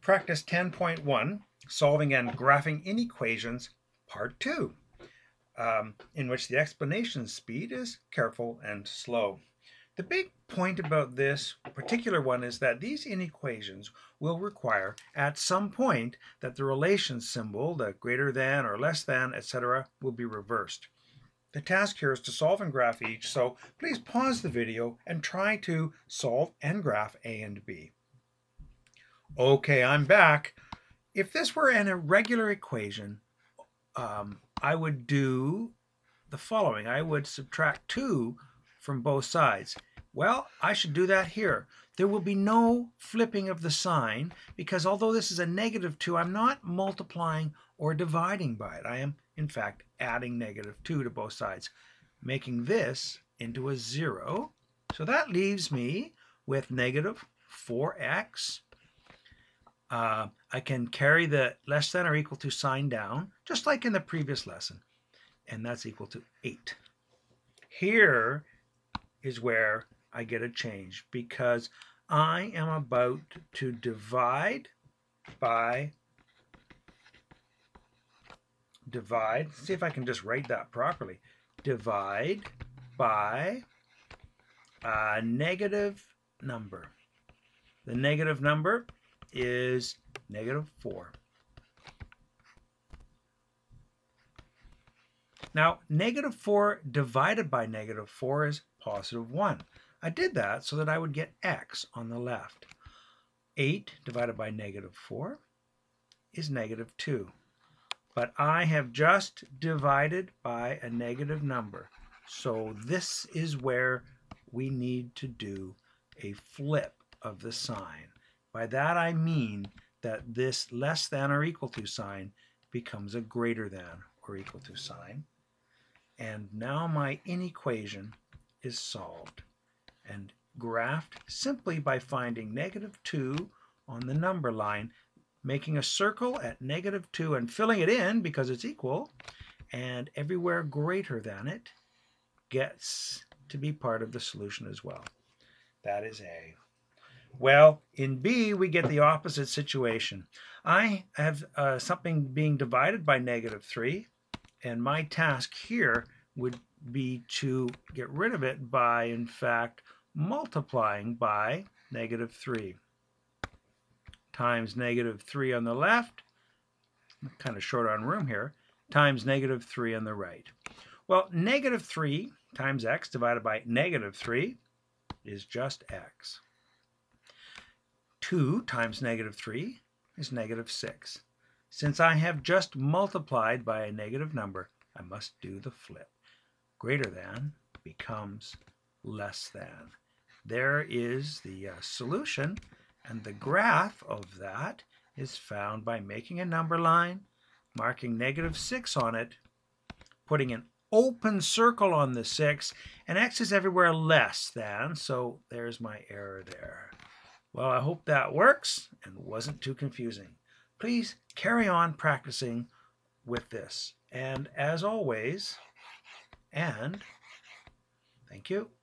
Practice 10.1, Solving and Graphing Inequations, Part 2, in which the explanation speed is careful and slow. The big point about this particular one is that these inequations will require at some point that the relation symbol, the greater than or less than, etc., will be reversed. The task here is to solve and graph each, so please pause the video and try to solve and graph A and B. Okay, I'm back. If this were an irregular equation, I would do the following. I would subtract 2 from both sides. Well, I should do that here. There will be no flipping of the sign because although this is a -2, I'm not multiplying or dividing by it. I am, in fact, adding -2 to both sides, making this into a 0. So that leaves me with -4x. I can carry the less than or equal to sign down, just like in the previous lesson, and that's equal to 8. Here is where I get a change because I am about to divide, see if I can just write that properly, divide by a negative number. The negative number is -4. Now, -4 divided by -4 is +1. I did that so that I would get x on the left. 8 divided by -4 is -2. But I have just divided by a negative number. So this is where we need to do a flip of the sign. By that I mean that this less than or equal to sign becomes a greater than or equal to sign. And now my inequation is solved and graphed simply by finding -2 on the number line, making a circle at -2 and filling it in because it's equal, and everywhere greater than it gets to be part of the solution as well. That is A. Well, in B, we get the opposite situation. I have something being divided by -3, and my task here would be to get rid of it by, in fact, multiplying by -3 times -3 on the left, I'm kind of short on room here, times -3 on the right. Well, -3 times x divided by -3 is just x. 2 times -3 is -6. Since I have just multiplied by a negative number, I must do the flip. Greater than becomes less than. There is the solution, and the graph of that is found by making a number line, marking -6 on it, putting an open circle on the 6, and x is everywhere less than, so there's my error there. Well, I hope that works and wasn't too confusing. Please carry on practicing with this. And as always, thank you.